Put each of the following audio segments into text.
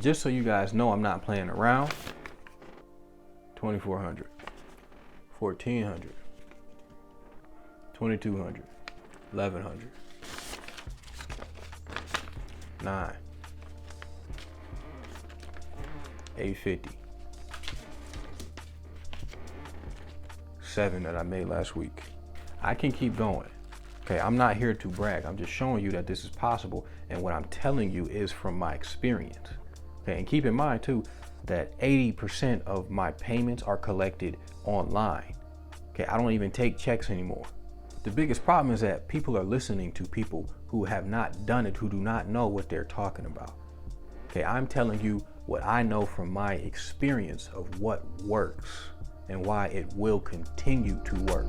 just so you guys know I'm not playing around, 2,400, 1,400, 2,200, 1,100, 9, 850, 7 that I made last week. I can keep going. Okay, I'm not here to brag. I'm just showing you that this is possible, and what I'm telling you is from my experience. Okay, and keep in mind too that 80% of my payments are collected online. Okay, I don't even take checks anymore. The biggest problem is that people are listening to people who have not done it, who do not know what they're talking about. Okay, I'm telling you what I know from my experience of what works and why it will continue to work.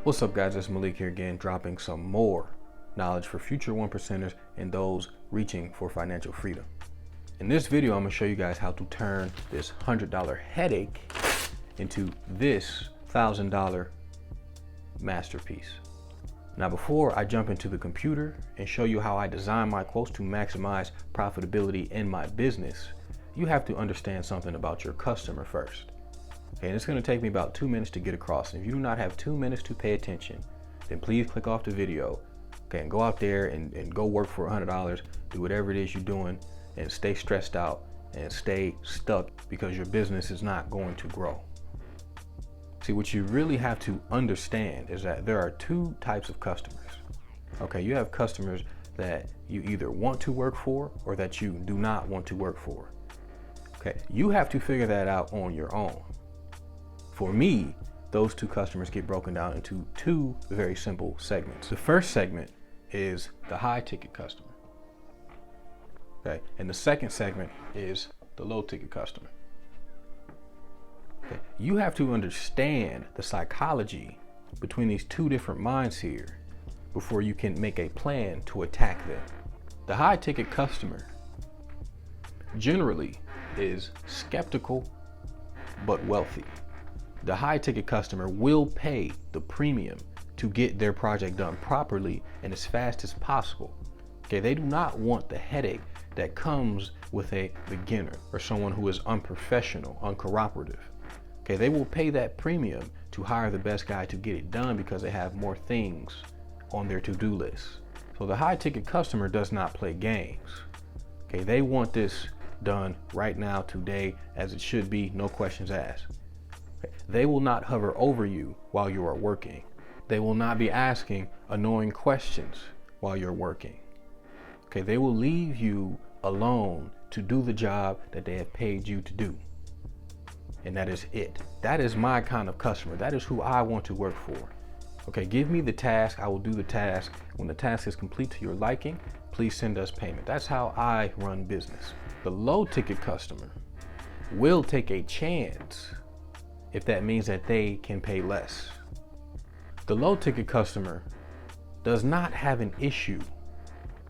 What's up guys, it's Malik here again, dropping some more knowledge for future 1%ers and those reaching for financial freedom. In this video, I'm gonna show you guys how to turn this $100 headache into this $1,000 masterpiece. Now, before I jump into the computer and show you how I design my quotes to maximize profitability in my business, you have to understand something about your customer first. Okay, and it's going to take me about 2 minutes to get across. And if you do not have 2 minutes to pay attention, then please click off the video, okay, and go out there and go work for $100, do whatever it is you're doing, and stay stressed out and stay stuck because your business is not going to grow. See, what you really have to understand is that there are two types of customers. Okay, you have customers that you either want to work for or that you do not want to work for. Okay, you have to figure that out on your own. For me, those two customers get broken down into two very simple segments. The first segment is the high ticket customer. Okay, and the second segment is the low ticket customer. Okay, you have to understand the psychology between these two different minds here before you can make a plan to attack them. The high ticket customer generally is skeptical but wealthy. The high ticket customer will pay the premium to get their project done properly and as fast as possible. Okay, they do not want the headache that comes with a beginner or someone who is unprofessional, uncooperative. Okay, they will pay that premium to hire the best guy to get it done because they have more things on their to-do list. So the high ticket customer does not play games. Okay, they want this done right now, today, as it should be, no questions asked. They will not hover over you while you are working. They will not be asking annoying questions while you're working. Okay, they will leave you alone to do the job that they have paid you to do. And that is it. That is my kind of customer. That is who I want to work for. Okay, give me the task, I will do the task. When the task is complete to your liking, please send us payment. That's how I run business. The low ticket customer will take a chance if that means that they can pay less. The low ticket customer does not have an issue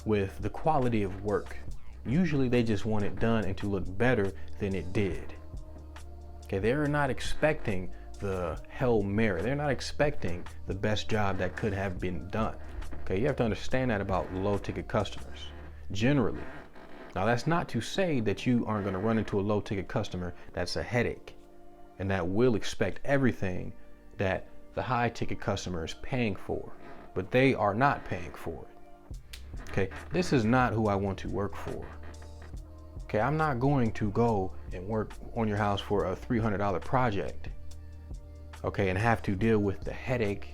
with the quality of work. Usually they just want it done and to look better than it did. Okay, they're not expecting the Hail Mary. They're not expecting the best job that could have been done. Okay, you have to understand that about low ticket customers, generally. Now that's not to say that you aren't gonna run into a low ticket customer that's a headache and that will expect everything that the high ticket customer is paying for, but they are not paying for it. Okay, this is not who I want to work for. Okay, I'm not going to go and work on your house for a $300 project, okay, and have to deal with the headache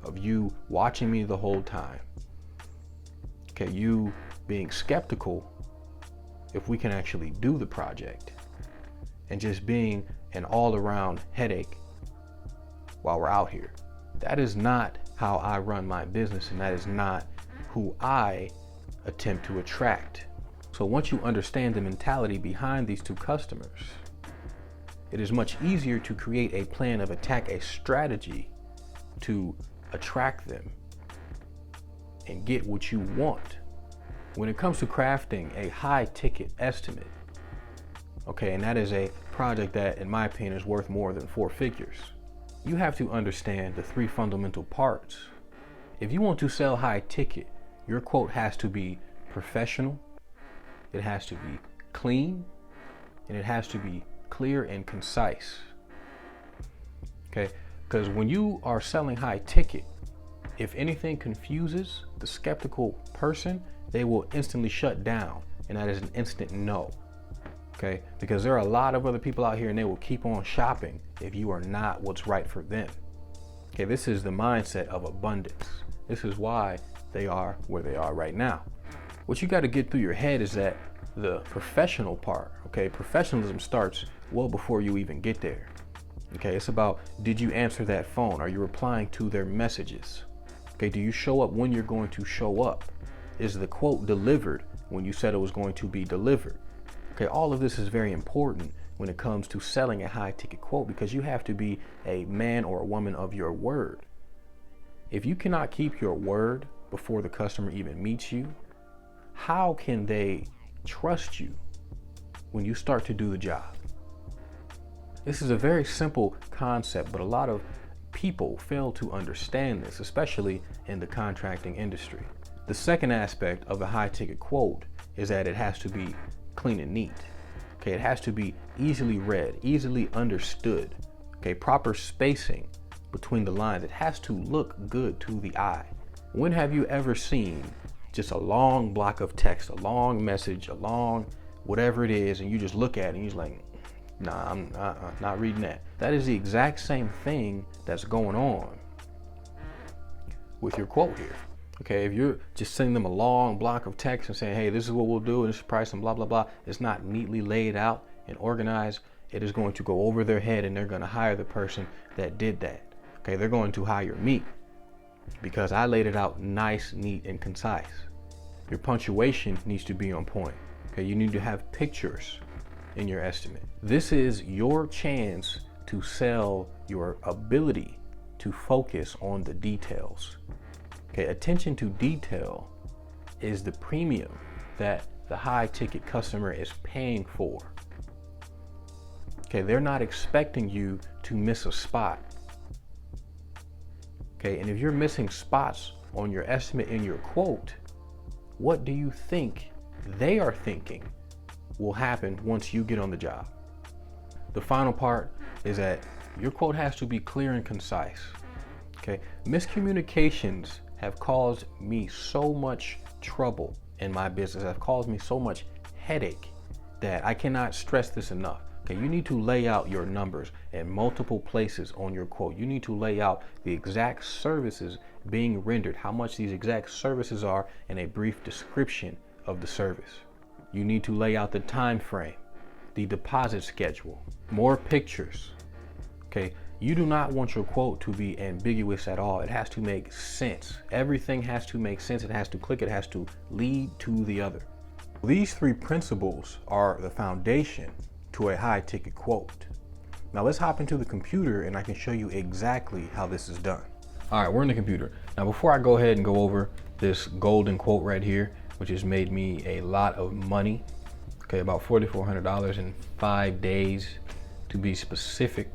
of you watching me the whole time. Okay, you being skeptical if we can actually do the project, and just being an all-around headache while we're out here. That is not how I run my business, and that is not who I attempt to attract. So once you understand the mentality behind these two customers, it is much easier to create a plan of attack, a strategy to attract them and get what you want. When it comes to crafting a high ticket estimate, okay, and that is a project that, in my opinion, is worth more than 4 figures, you have to understand the three fundamental parts. If you want to sell high ticket, your quote has to be professional, it has to be clean, and it has to be clear and concise. Okay, because when you are selling high ticket, if anything confuses the skeptical person, they will instantly shut down, and that is an instant no. Okay, because there are a lot of other people out here and they will keep on shopping if you are not what's right for them. Okay, this is the mindset of abundance. This is why they are where they are right now. What you got to get through your head is that the professional part, okay, professionalism starts well before you even get there. Okay, it's about, did you answer that phone? Are you replying to their messages? Okay, do you show up when you're going to show up? Is the quote delivered when you said it was going to be delivered? Okay, all of this is very important when it comes to selling a high ticket quote, because you have to be a man or a woman of your word. If you cannot keep your word before the customer even meets you, how can they trust you when you start to do the job? This is a very simple concept, but a lot of people fail to understand this, especially in the contracting industry. The second aspect of a high ticket quote is that it has to be clean and neat. Okay, it has to be easily read, easily understood. Okay, proper spacing between the lines. It has to look good to the eye. When have you ever seen just a long block of text, a long message, a long whatever it is, and you just look at it and you're like, nah, I'm not reading that. That is the exact same thing that's going on with your quote here. Okay, if you're just sending them a long block of text and saying, hey, this is what we'll do, and this is price and blah, blah, blah, it's not neatly laid out and organized, it is going to go over their head and they're going to hire the person that did that. Okay, they're going to hire me because I laid it out nice, neat, and concise. Your punctuation needs to be on point. Okay, you need to have pictures in your estimate. This is your chance to sell your ability to focus on the details. Okay, attention to detail is the premium that the high ticket customer is paying for. Okay, they're not expecting you to miss a spot. Okay, and if you're missing spots on your estimate in your quote, what do you think they are thinking will happen once you get on the job? The final part is that your quote has to be clear and concise. Okay, miscommunications have caused me so much trouble in my business, have caused me so much headache that I cannot stress this enough. Okay, you need to lay out your numbers in multiple places on your quote. You need to lay out the exact services being rendered, how much these exact services are, and a brief description of the service. You need to lay out the time frame, the deposit schedule, more pictures. Okay, you do not want your quote to be ambiguous at all. It has to make sense. Everything has to make sense. It has to click. It has to lead to the other. These three principles are the foundation to a high ticket quote. Now let's hop into the computer and I can show you exactly how this is done. All right, we're in the computer. Now before I go ahead and go over this golden quote right here, which has made me a lot of money, okay, about $4,400 in 5 days to be specific,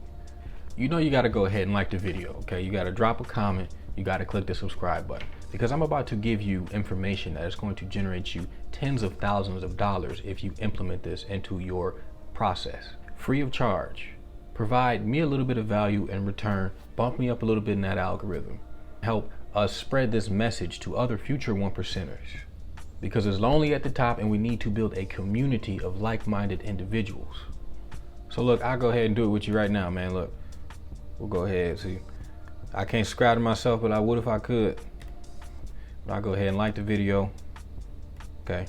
you know you got to go ahead and like the video, okay? You got to drop a comment, you got to click the subscribe button, because I'm about to give you information that is going to generate you tens of thousands of dollars if you implement this into your process, free of charge. Provide me a little bit of value in return, bump me up a little bit in that algorithm, help us spread this message to other future 1%ers, because it's lonely at the top and we need to build a community of like-minded individuals. So look, I'll go ahead and do it with you right now, man. Look, we'll go ahead. See, I can't subscribe to myself, but I would if I could. But I'll go ahead and like the video. Okay.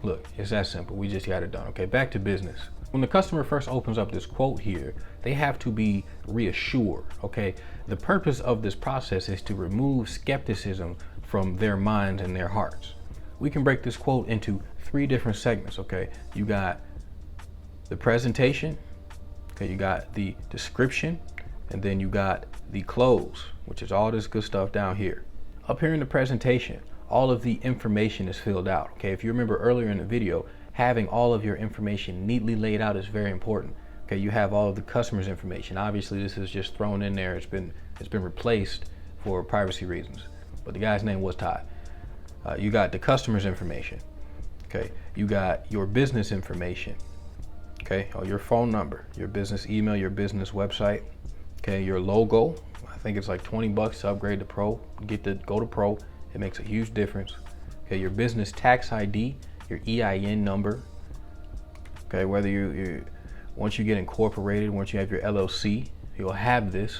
Look, it's that simple. We just got it done. Okay, back to business. When the customer first opens up this quote here, they have to be reassured. Okay, the purpose of this process is to remove skepticism from their minds and their hearts. We can break this quote into 3 different segments. Okay, you got the presentation, okay, you got the description, and then you got the close, which is all this good stuff down here. Up here in the presentation, all of the information is filled out. Okay, if you remember earlier in the video, having all of your information neatly laid out is very important. Okay, you have all of the customer's information. Obviously, this is just thrown in there. It's been replaced for privacy reasons, but the guy's name was Todd. You got the customer's information. Okay, you got your business information. Okay, or your phone number, your business email, your business website. Okay, your logo. I think it's like $20 to upgrade to Pro. Go to Pro. It makes a huge difference. Okay, your business tax ID, your EIN number. Okay, whether you once you get incorporated, once you have your LLC, you'll have this.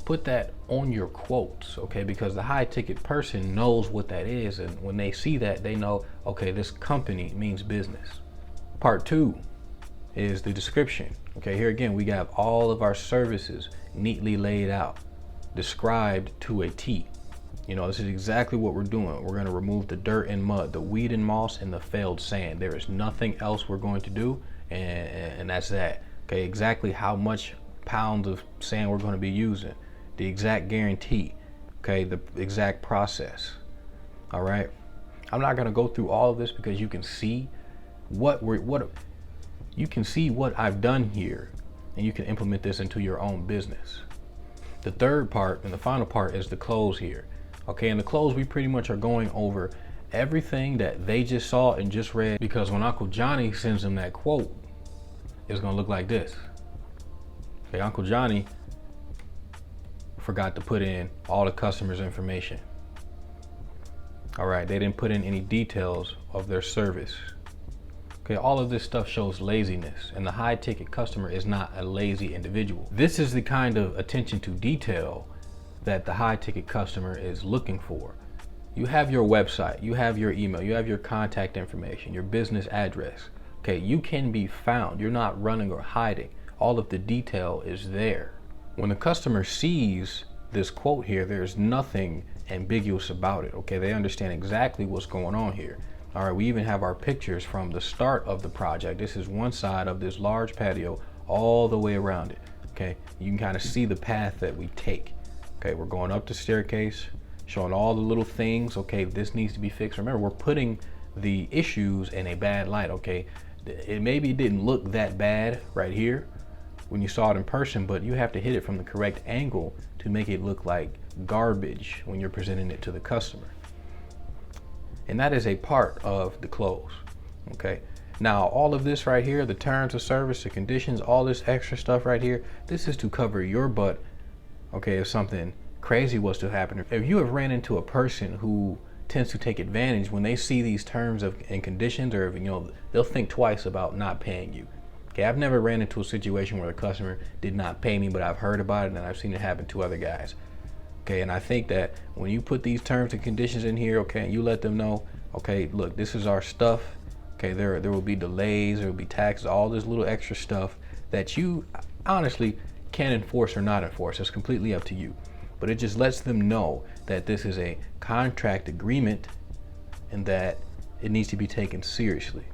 Put that on your quotes, okay? Because the high ticket person knows what that is, and when they see that, they know, okay, this company means business. Part 2 is the description. Okay, here again, we have all of our services neatly laid out, described to a T. You know, this is exactly what we're doing. We're gonna remove the dirt and mud, the weed and moss, and the failed sand. There is nothing else we're going to do, and that's that. Okay, exactly how much pounds of sand we're gonna be using, the exact guarantee, okay, the exact process. All right, I'm not gonna go through all of this because you can see what I've done here, and you can implement this into your own business. The third part and the final part is the close here. Okay, in the close, we pretty much are going over everything that they just saw and just read, because when Uncle Johnny sends them that quote, it's gonna look like this. Okay, Uncle Johnny forgot to put in all the customer's information. All right, they didn't put in any details of their service. Okay, all of this stuff shows laziness, and the high ticket customer is not a lazy individual. This is the kind of attention to detail that the high ticket customer is looking for. You have your website, you have your email, you have your contact information, your business address. Okay, you can be found. You're not running or hiding. All of the detail is there. When the customer sees this quote here, there's nothing ambiguous about it. Okay, they understand exactly what's going on here. All right, we even have our pictures from the start of the project. This is one side of this large patio all the way around it. Okay, you can kind of see the path that we take. Okay, we're going up the staircase, showing all the little things. Okay, this needs to be fixed. Remember, we're putting the issues in a bad light. Okay, it maybe didn't look that bad right here when you saw it in person, but you have to hit it from the correct angle to make it look like garbage when you're presenting it to the customer. And that is a part of the close. Okay, now all of this right here, the terms of service, the conditions, all this extra stuff right here, this is to cover your butt. Okay, if something crazy was to happen, if you have ran into a person who tends to take advantage when they see these terms and conditions, or you know, they'll think twice about not paying you. Okay, I've never ran into a situation where a customer did not pay me, but I've heard about it and I've seen it happen to other guys. Okay, and I think that when you put these terms and conditions in here, okay, and you let them know, okay, look, this is our stuff. Okay, there will be delays, there will be taxes, all this little extra stuff that you honestly can enforce or not enforce. It's completely up to you. But it just lets them know that this is a contract agreement and that it needs to be taken seriously.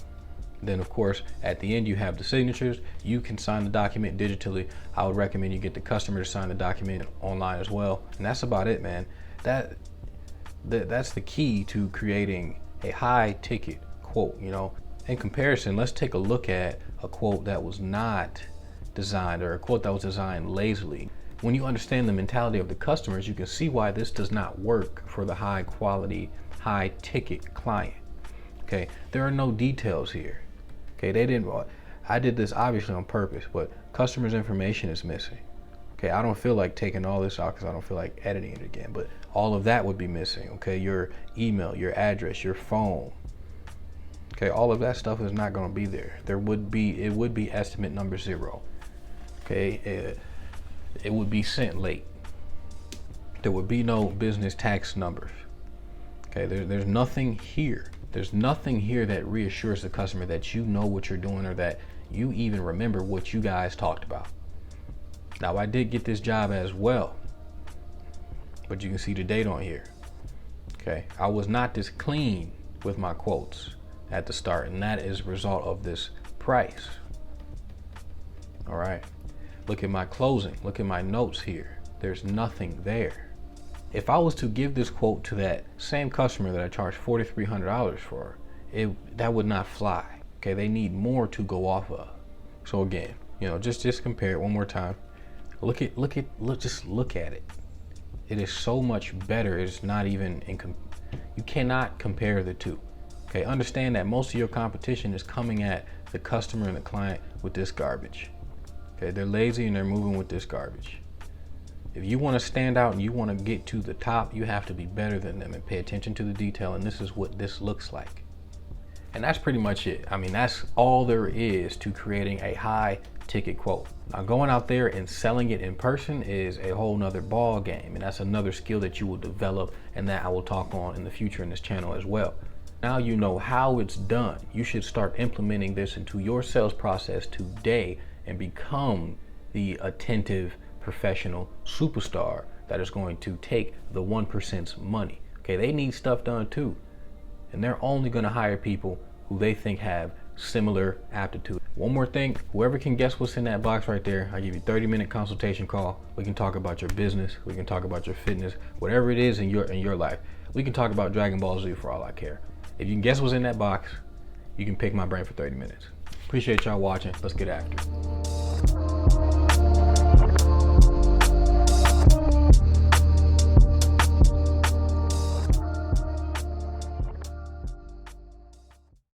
Then of course, at the end, you have the signatures. You can sign the document digitally. I would recommend you get the customer to sign the document online as well. And that's about it, man. That's the key to creating a high ticket quote. You know, in comparison, let's take a look at a quote that was not designed, or a quote that was designed lazily. When you understand the mentality of the customers, you can see why this does not work for the high quality, high ticket client. Okay, there are no details here. Okay, I did this obviously on purpose, but customers' information is missing. Okay, I don't feel like taking all this out because I don't feel like editing it again, but all of that would be missing. Okay, your email, your address, your phone. Okay, all of that stuff is not going to be there. It would be estimate number 0. Okay, it would be sent late. There would be no business tax numbers. Okay, there's nothing here. There's nothing here that reassures the customer that you know what you're doing, or that you even remember what you guys talked about. Now, I did get this job as well, but you can see the date on here. Okay, I was not this clean with my quotes at the start, and that is a result of this price. All right, look at my closing, look at my notes here. There's nothing there. If I was to give this quote to that same customer that I charged $4,300 for, that would not fly. Okay, they need more to go off of. So again, You know, just compare it one more time. Just look at it. It is so much better. It's not even you cannot compare the two. Okay, understand that most of your competition is coming at the customer and the client with this garbage. Okay, they're lazy and they're moving with this garbage. If you want to stand out and you want to get to the top, you have to be better than them and pay attention to the detail. And this is what this looks like. And that's pretty much it. I mean, that's all there is to creating a high ticket quote. Now, going out there and selling it in person is a whole nother ball game. And that's another skill that you will develop and that I will talk on in the future in this channel as well. Now you know how it's done. You should start implementing this into your sales process today and become the attentive professional superstar that is going to take the 1%'s money. Okay, they need stuff done too. And they're only going to hire people who they think have similar aptitude. One more thing, whoever can guess what's in that box right there, I'll give you a 30-minute consultation call. We can talk about your business, we can talk about your fitness, whatever it is in your life. We can talk about Dragon Ball Z for all I care. If you can guess what's in that box, you can pick my brain for 30 minutes. Appreciate y'all watching. Let's get after it.